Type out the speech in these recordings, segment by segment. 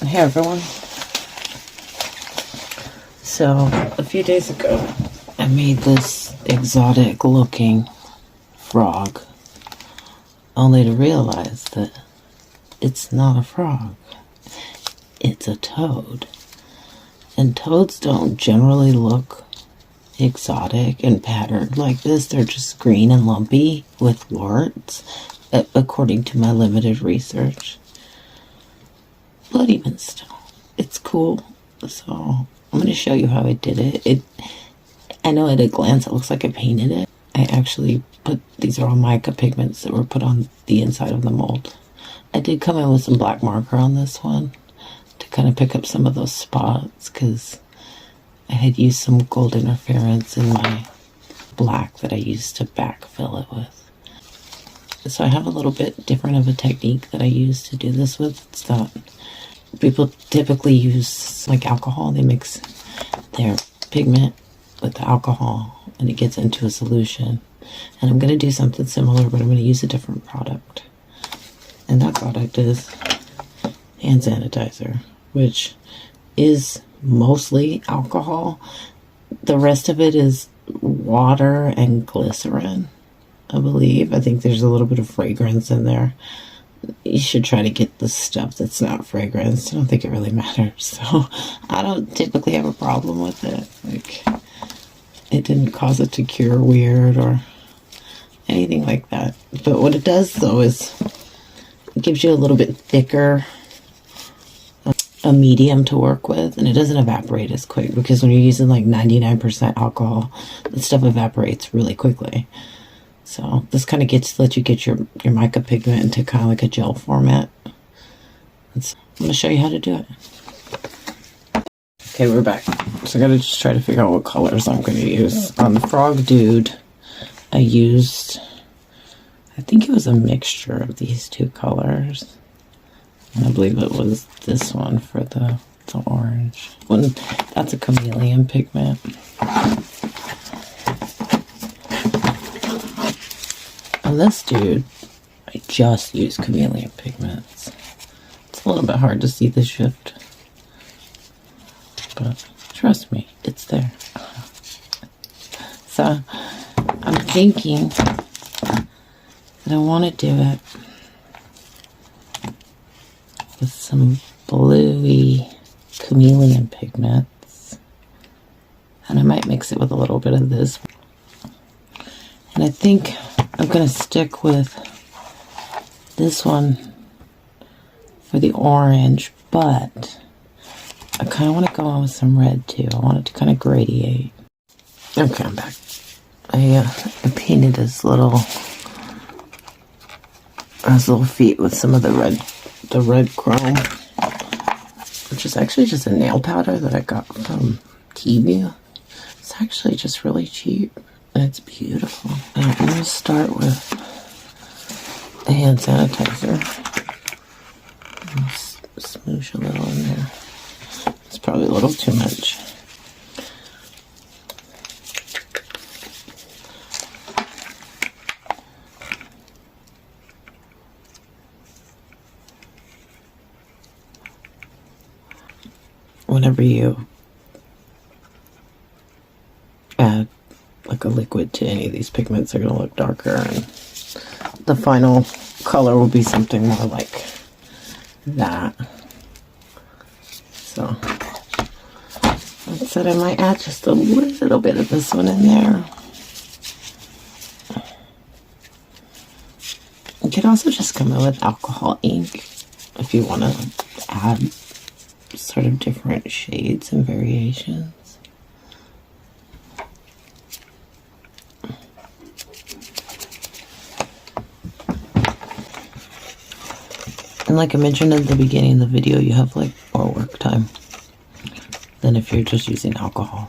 Hey everyone. So a few days ago I made this exotic looking frog, only to realize that it's not a frog, it's a toad. And toads don't generally look exotic and patterned like this. They're just green and lumpy with warts, according to my limited research. But even still, it's cool. So I'm going to show you how I did it. I know at a glance it looks like I painted it. I actually put, these are all mica pigments that were put on the inside of the mold. I did come in with some black marker on this one to kind of pick up some of those spots, because I had used some gold interference in my black that I used to backfill it with. So I have a little bit different of a technique that I use to do this with. It's not, people typically use like alcohol. They mix their pigment with the alcohol and it gets into a solution. And I'm going to do something similar, but I'm going to use a different product. And that product is hand sanitizer, which is mostly alcohol. The rest of it is water and glycerin, I believe. I think there's a little bit of fragrance in there. You should try to get the stuff that's not fragrance. I don't think it really matters. So I don't typically have a problem with it. Like, it didn't cause it to cure weird or anything like that. But what it does though is it gives you a little bit thicker a medium to work with, and it doesn't evaporate as quick, because when you're using like 99% alcohol, the stuff evaporates really quickly. So this kind of lets you get your mica pigment into kind of like a gel format. I'm going to show you how to do it. Okay, we're back. So I got to just try to figure out what colors I'm going to use. On the frog dude, I used, I think it was a mixture of these two colors. And I believe it was this one for the orange. That's a chameleon pigment. On this dude, I just used chameleon pigments. It's a little bit hard to see the shift, but trust me, it's there. So I'm thinking that I want to do it with some bluey chameleon pigments, and I might mix it with a little bit of this. And I think I'm going to stick with this one for the orange, but I kind of want to go on with some red too. I want it to kind of gradiate. Okay, I'm back. I painted his little feet with some of the red chrome, which is actually just a nail powder that I got from Temu. It's actually just really cheap. And it's beautiful. And I'm going to start with the hand sanitizer. Smoosh a little in there. It's probably a little too much. Whenever you add like a liquid to any of these pigments, are going to look darker, and the final color will be something more like that. So I said I might add just a little bit of this one in there. You could also just come in with alcohol ink if you want to add sort of different shades and variations. And like I mentioned at the beginning of the video, you have like more work time than if you're just using alcohol.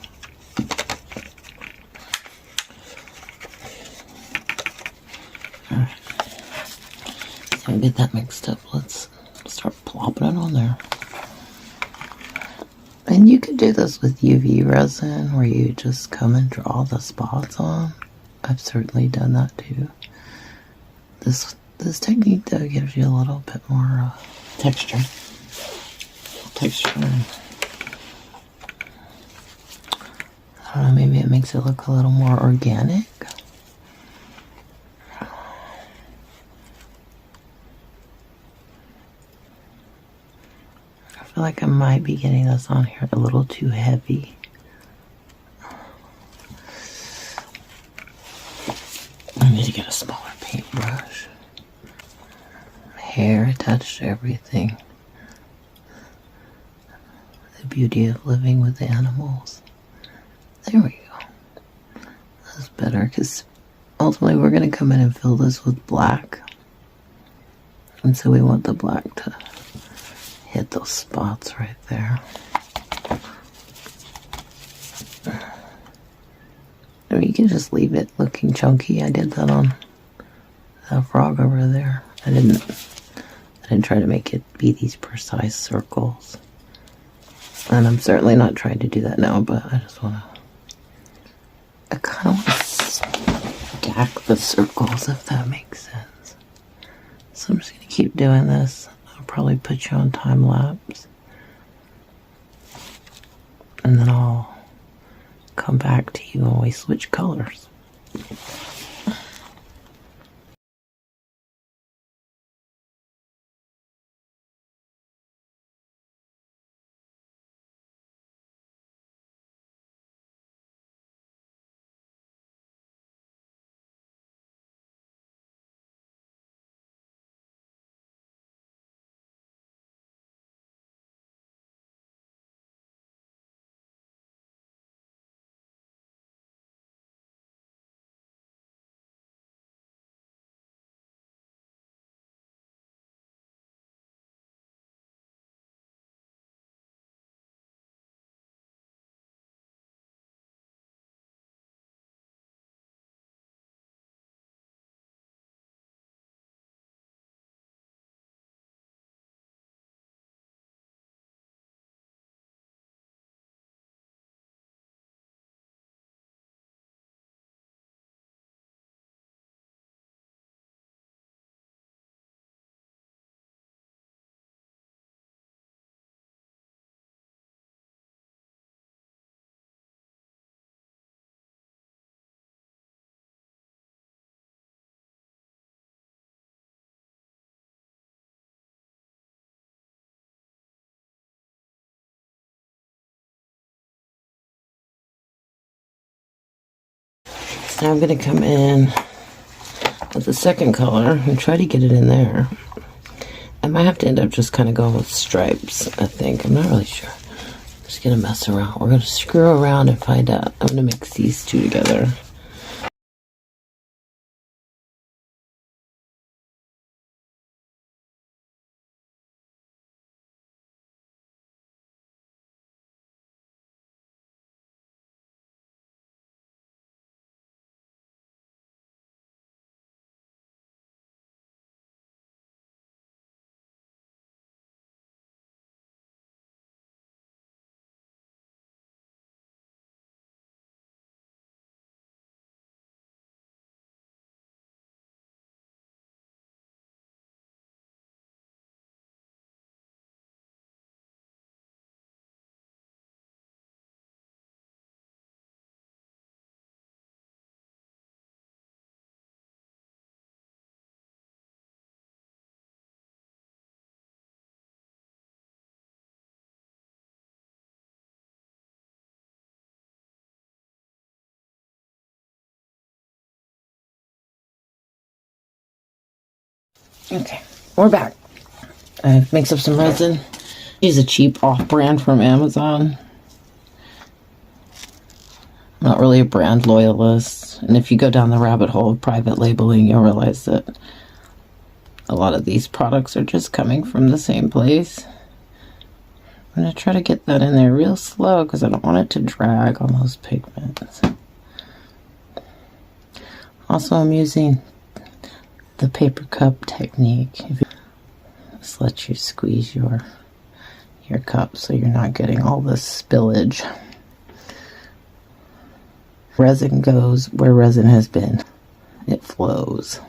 Alright. So get that mixed up. Let's start plopping it on there. And you could do this with UV resin, where you just come and draw the spots on. I've certainly done that too. This technique though gives you a little bit more texture. texture. I don't know, maybe it makes it look a little more organic. I feel like I might be getting this on here a little too heavy. I need to get a smaller paintbrush. Hair attached to everything. The beauty of living with animals. There we go. That's better because ultimately we're going to come in and fill this with black. And so we want the black to hit those spots right there. Or you can just leave it looking chunky. I did that on that frog over there. I didn't try to make it be these precise circles. And I'm certainly not trying to do that now, but I just want to... I kind of want to stack the circles, if that makes sense. So I'm just going to keep doing this. I'll probably put you on time lapse. And then I'll come back to you when we switch colors. Now I'm going to come in with the second color and try to get it in there. I might have to end up just kind of going with stripes, I think. I'm not really sure. I'm just going to mess around. We're going to screw around and find out. I'm going to mix these two together. Okay, we're back. I mixed up some resin. Use a cheap off-brand from Amazon. I'm not really a brand loyalist. And if you go down the rabbit hole of private labeling, you'll realize that a lot of these products are just coming from the same place. I'm going to try to get that in there real slow because I don't want it to drag on those pigments. Also, I'm using the paper cup technique. Just let you squeeze your cup so you're not getting all this spillage. Resin goes where resin has been. It flows.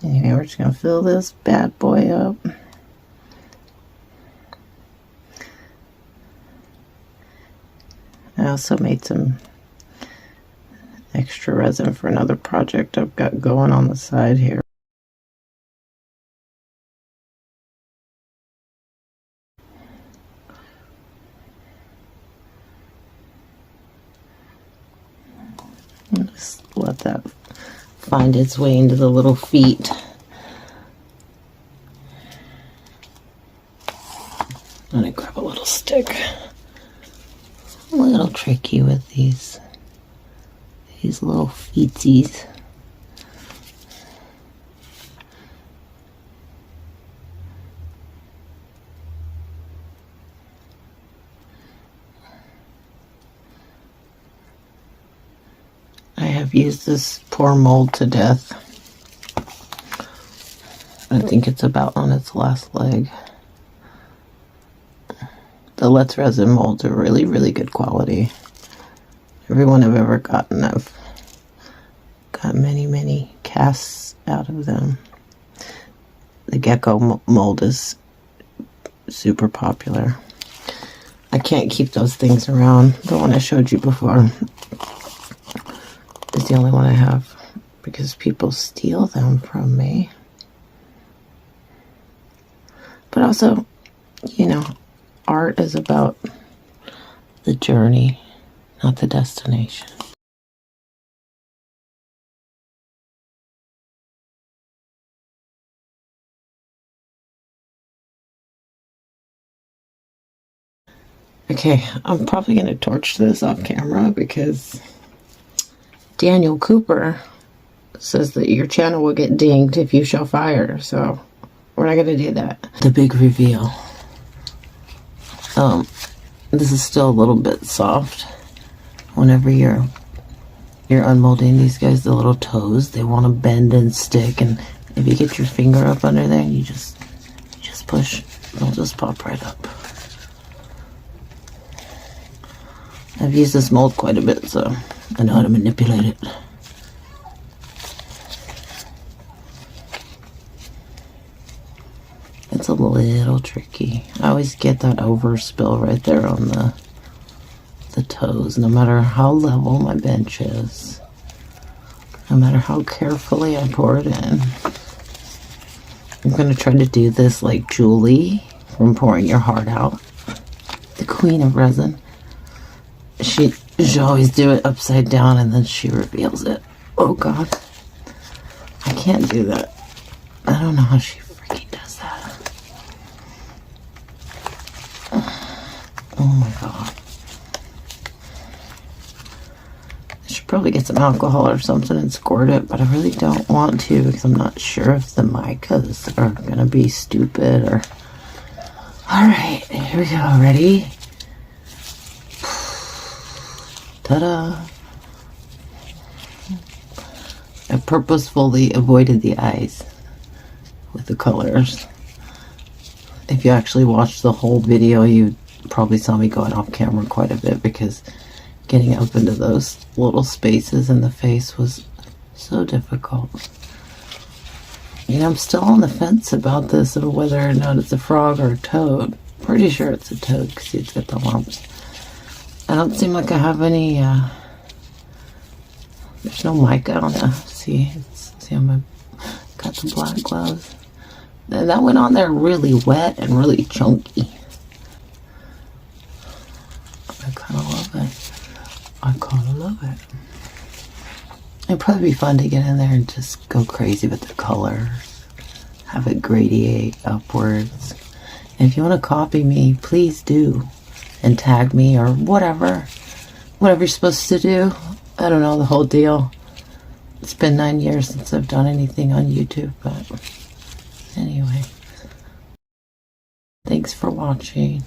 Anyway, we're just going to fill this bad boy up. also made some extra resin for another project I've got going on the side here. Just let that find its way into the little feet. I'm gonna grab a little stick. A little tricky with these little feetsies. I have used this poor mold to death. I think it's about on its last leg. The Let's Resin molds are really, really good quality. Everyone I've ever gotten, I've got many, many casts out of them. The gecko mold is super popular. I can't keep those things around. The one I showed you before is the only one I have because people steal them from me. But also, you know, art is about the journey, not the destination. Okay, I'm probably going to torch this off camera because Daniel Cooper says that your channel will get dinged if you show fire, so we're not going to do that. The big reveal. This is still a little bit soft. Whenever you're unmolding these guys, the little toes, they want to bend and stick, and if you get your finger up under there and you just push, they'll just pop right up. I've used this mold quite a bit, so I know how to manipulate it. It's a little tricky. I always get that overspill right there on the toes, no matter how level my bench is, no matter how carefully I pour it in. I'm going to try to do this like Julie from Pouring Your Heart Out, the queen of resin. She always do it upside down and then she reveals it. Oh god, I can't do that. I don't know how she freaking does that. Oh my god. I should probably get some alcohol or something and squirt it, but I really don't want to because I'm not sure if the micas are gonna be stupid or... Alright, here we go. Ready? Ta-da! I purposefully avoided the eyes with the colors. If you actually watched the whole video, you probably saw me going off camera quite a bit because getting up into those little spaces in the face was so difficult. You know, I'm still on the fence about this, of whether or not it's a frog or a toad. Pretty sure it's a toad because it's got the lumps. I don't seem like I have any, there's no mica on it. See on my, got the black gloves. And that went on there really wet and really chunky. I kind of love it. I kind of love it. It'd probably be fun to get in there and just go crazy with the colors. Have it gradiate upwards. And if you want to copy me, please do. And tag me or whatever you're supposed to do. I don't know the whole deal. It's been 9 years since I've done anything on YouTube, but anyway, thanks for watching.